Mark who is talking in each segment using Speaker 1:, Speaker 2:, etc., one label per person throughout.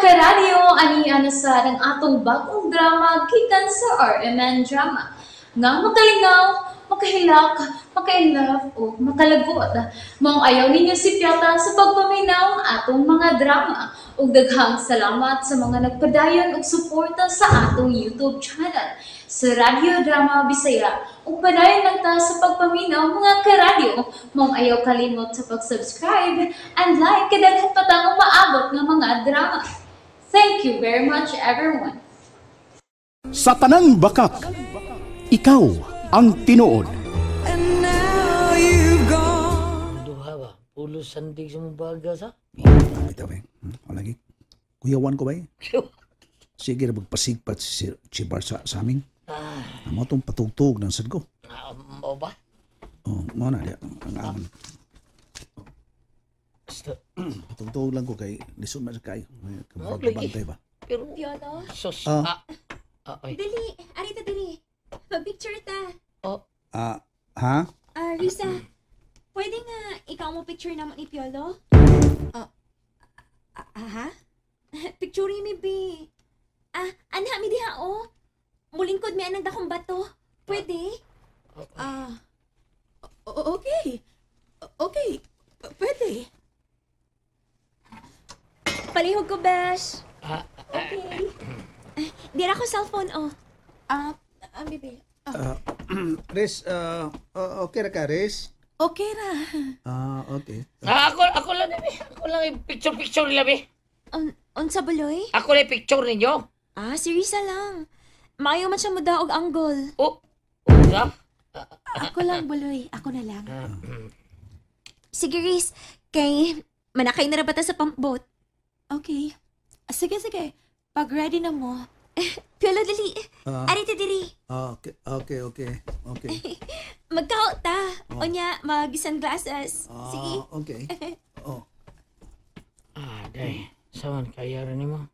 Speaker 1: karadyo, aniya na sa ng atong bagong drama gikan sa RMN Drama. Nga makalingaw, makahilak, makailove, o makalagot. Maong ayaw ninyo si Piata sa pagpaminaw ang atong mga drama. Ug daghang salamat sa mga nagpadayon ug suporta sa atong YouTube channel sa Radyo Drama Bisaya. Ug padayon lang ta sa pagpaminaw mga karadyo. Maong ayaw kalimot sa pag-subscribe and like kadaghan pa tang maabot nga mga drama. Thank you very much everyone.
Speaker 2: Sa tanang bakak, ikaw ang tinuod.
Speaker 3: Duha ba? Pulo sandig sa mong baga sa?
Speaker 4: Ito ba? O lagi? Kuyawan ko ba? Sige na magpasigpat si Chibar sa amin. Amo itong patugtog ng sad ko.
Speaker 3: Mo ba?
Speaker 4: Oh, mo na diya. Ang aman. Patugtog lang ko kay lison na sa kayo. Kabantay ba?
Speaker 3: Pero,
Speaker 5: Piolo,
Speaker 3: sos, ay.
Speaker 5: dali, arita dali. Pag-picture ta.
Speaker 4: Ha?
Speaker 5: Risa, pwede nga ikaw mo picture naman ni Piolo? Ha? Picture mi bi. Anha mi diha o. Mulingkod mi anang dakong bato. Pwede? Okay. Okay. Pwede. Palihog ko, Besh. Okay. Dira ko cellphone, oh. Bibi.
Speaker 4: Riz, okay ra ka, Riz?
Speaker 5: Okay ra.
Speaker 4: Okay.
Speaker 3: Ako lang nabi. Ako lang yung picture nila, be.
Speaker 5: Unsa buloy?
Speaker 3: Ako lang yung picture ninyo.
Speaker 5: Si Risa lang. Maayo man siya mudaog anggol.
Speaker 3: Usa?
Speaker 5: Ako lang, buloy. Ako na lang. Sige, Riz. Kay manakay na rabata sa pump-boat. Okay. Sige. Pag ready na mo. Piolo, dali. Arita diri.
Speaker 4: Okay.
Speaker 5: Magkaot ta. O niya, mag-sunglasses. Sige.
Speaker 4: Okay.
Speaker 3: Day. Saman, kaya rin mo.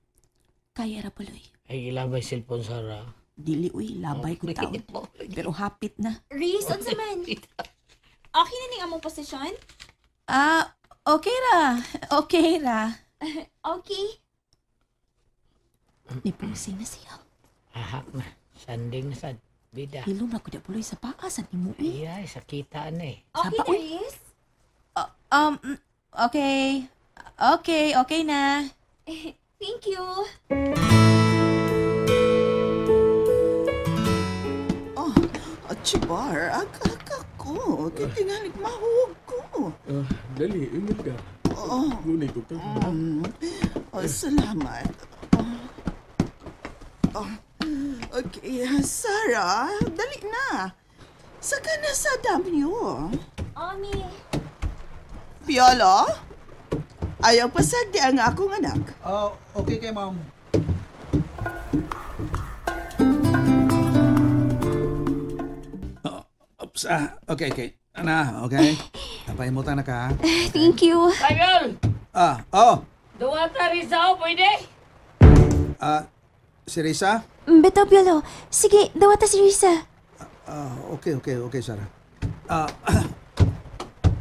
Speaker 5: Kaya ra, buloy.
Speaker 3: Ay, ilabay cellphone sa ra.
Speaker 6: Dili, uy, labay ko taon. Pero hapit na.
Speaker 5: Riz, unsa man? Okay na ning among posisyon?
Speaker 6: Okay ra. Okay ra.
Speaker 5: Okay.
Speaker 6: Nipusing na siya.
Speaker 3: Ahak na. Sanding na sad. Bida.
Speaker 6: Hilom na ko di puloy sa paasan ni mo.
Speaker 3: Ay, sakitaan na eh.
Speaker 5: Okay
Speaker 6: Saba,
Speaker 5: na,
Speaker 6: uy.
Speaker 5: Riz?
Speaker 6: Okay. Okay na.
Speaker 5: Thank you.
Speaker 7: Chibar, agak ko. Kitinganik mahog ko.
Speaker 8: Dali, imod ka. Ngunit ko ka.
Speaker 7: Salamat. Okay, Sarah, dali na. Saka na sa damyo.
Speaker 5: Ami.
Speaker 7: Piolo? Ayaw pasagdi ang akong anak.
Speaker 4: Okay kay ma'am. Okay. Ana, okay. Napaimutan na ka.
Speaker 5: Thank you.
Speaker 3: Tayol! Duwata rin sa pwede?
Speaker 4: Si Risa?
Speaker 5: Beto, Piolo. Sige, dawata si Risa.
Speaker 4: Okay, Sarah.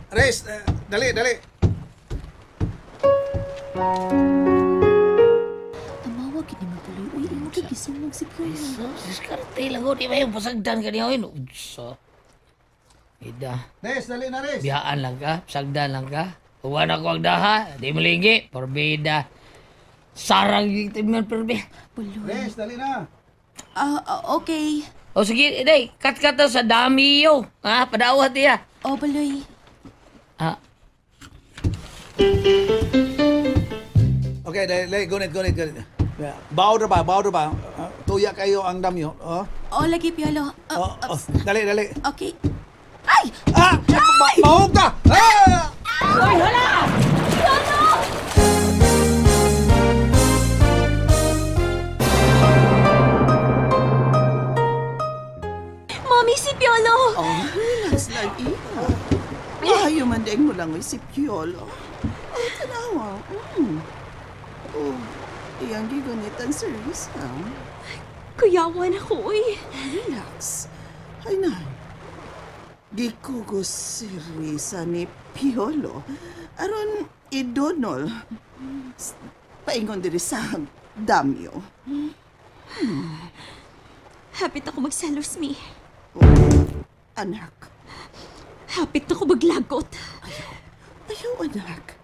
Speaker 4: Riz, dali.
Speaker 6: Tamawa, kini mo tuloy. Uy, imo kagising mo si Piolo.
Speaker 3: Siskarte lang ko. Di ba yung pasagdan ka niya? So, Ida.
Speaker 4: Riz, dali na, Riz.
Speaker 3: Biyaan lang ka. Pasagdan lang ka. Huwag na ko ang daha. Di mo ligi. Porbida. Sarang yung timan perbe.
Speaker 6: Puloy.
Speaker 4: Riz, dali na.
Speaker 6: Okay.
Speaker 3: O sige, day. Kat sa dami yo. Padawat niya.
Speaker 6: Buloy.
Speaker 4: Okay, dali. Gunit. Bawo na ba? Tuya kayo ang damyo.
Speaker 6: Lagi, Piolo.
Speaker 4: Dali.
Speaker 6: Okay. Ay!
Speaker 4: Mahog ka!
Speaker 3: Uy, wala!
Speaker 5: Mommy, si Piolo.
Speaker 7: Relax lang, Iha. Ayaw man din mo lang si Piolo. Tanawa. Iyang giganitan service, ha?
Speaker 5: Kuyawan ako, uy.
Speaker 7: Relax. Ay na. Gikugos si Risa ni Piolo. Aron idonol. paingon diri sa damyo.
Speaker 5: Hapit ako magselos, mi.
Speaker 7: Anak,
Speaker 5: Hapit ako maglagot.
Speaker 7: ayaw anak.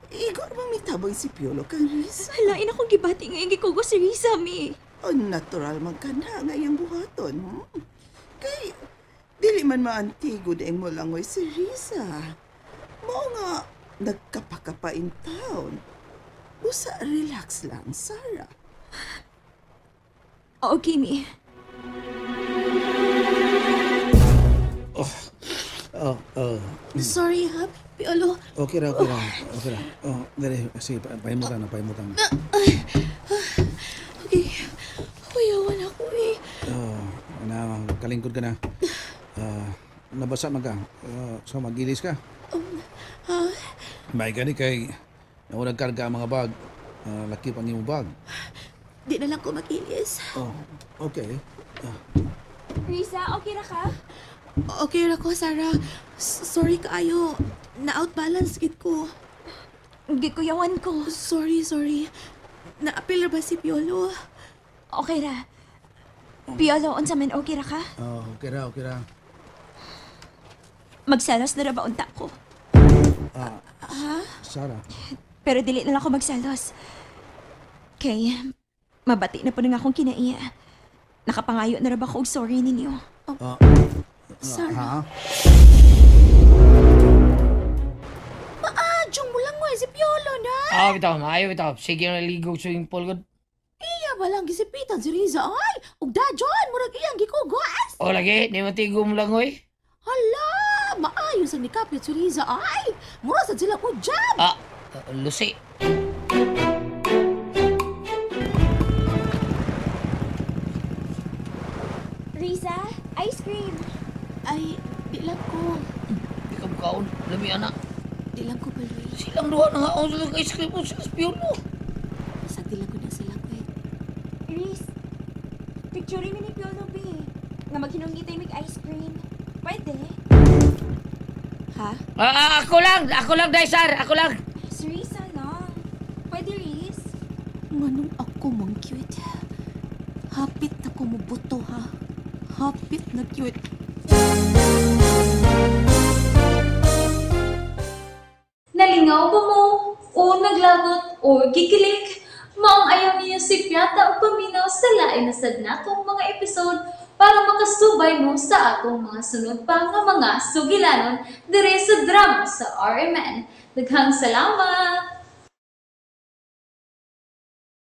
Speaker 7: Igor bang mitabang si Piolo kang Risa?
Speaker 5: Halain akong gibati nga yung gikugo si Risa, mi.
Speaker 7: Ang natural man ka na ngayang buhaton. Kay, dili man maantigo dahil mo langoy si Risa. Mao nga, nagkapakapa in town. Busa, relax lang, Sarah.
Speaker 5: Okay, mi.
Speaker 6: Sorry ha, Piolo.
Speaker 4: Okay ra. Oh, dali, sige, pahimutan na.
Speaker 6: Okay. Kuyawan ako eh.
Speaker 4: Kalingkod ka na. Nabasa man ka. So, mag-ilis ka. May gani kay nagkarga ang mga bag. Laki pang yung bag.
Speaker 6: Di na lang ko mag-ilis.
Speaker 4: Oh, okay.
Speaker 5: Risa, okay na ka?
Speaker 6: Okay ra ko, Sarah. Sorry kaayo. Na-outbalance gid ko.
Speaker 5: Gikuyawan ko.
Speaker 6: Sorry. Na-apil ra ba si Piolo?
Speaker 5: Okay ra. Piolo, unsa man okay ra ka?
Speaker 4: Oh, okay ra.
Speaker 5: Magselos na ra ba unta ko?
Speaker 4: Sarah.
Speaker 5: Pero dili na lang ako magselos. Kay, mabati na po na nga akong kinaiya. Nakapangayo na ra ba ako og sorry ninyo?
Speaker 6: Sarah.
Speaker 4: Ha?
Speaker 6: Maadyong mo lang mo si Piolo na.
Speaker 3: Maayo bitaw. Sige na ligo swimming pool gud.
Speaker 6: Iya ba lang gisipitan si Riza ay. Ug dajon murag iyang gikugas.
Speaker 3: O lagi, di matigo mo lang oy.
Speaker 6: Hala, maayo sa nikapit si Riza ay. Mura sa sila ko jam.
Speaker 3: Lucy.
Speaker 5: Risa, ice cream.
Speaker 6: Ay, di lang ko.
Speaker 3: Ikaw kaon. Lami anak.
Speaker 6: Di lang ko baloy.
Speaker 3: Silang duha na nga ako sa ice cream mo sa Piolo.
Speaker 6: Basta di lang ko na sila ko.
Speaker 5: Riz, picturein mi ni Piolo B. Nga maghinungitay mig ice cream. Pwede? Ha?
Speaker 3: Ako lang, Daisar. Ako lang.
Speaker 5: Si Risa lang. Pwede, Riz?
Speaker 6: Nganong ako mong cute. Hapit na ko mo buto ha. Hapit na cute.
Speaker 1: Nalingaw ba mo? O naglagot? O gikilig? Maong ayaw niyo si Piata o paminaw sa lain na sad natong mga episode para makasubay mo sa atong mga sunod pa nga mga sugilanon dire sa drama sa RMN. Daghang salamat!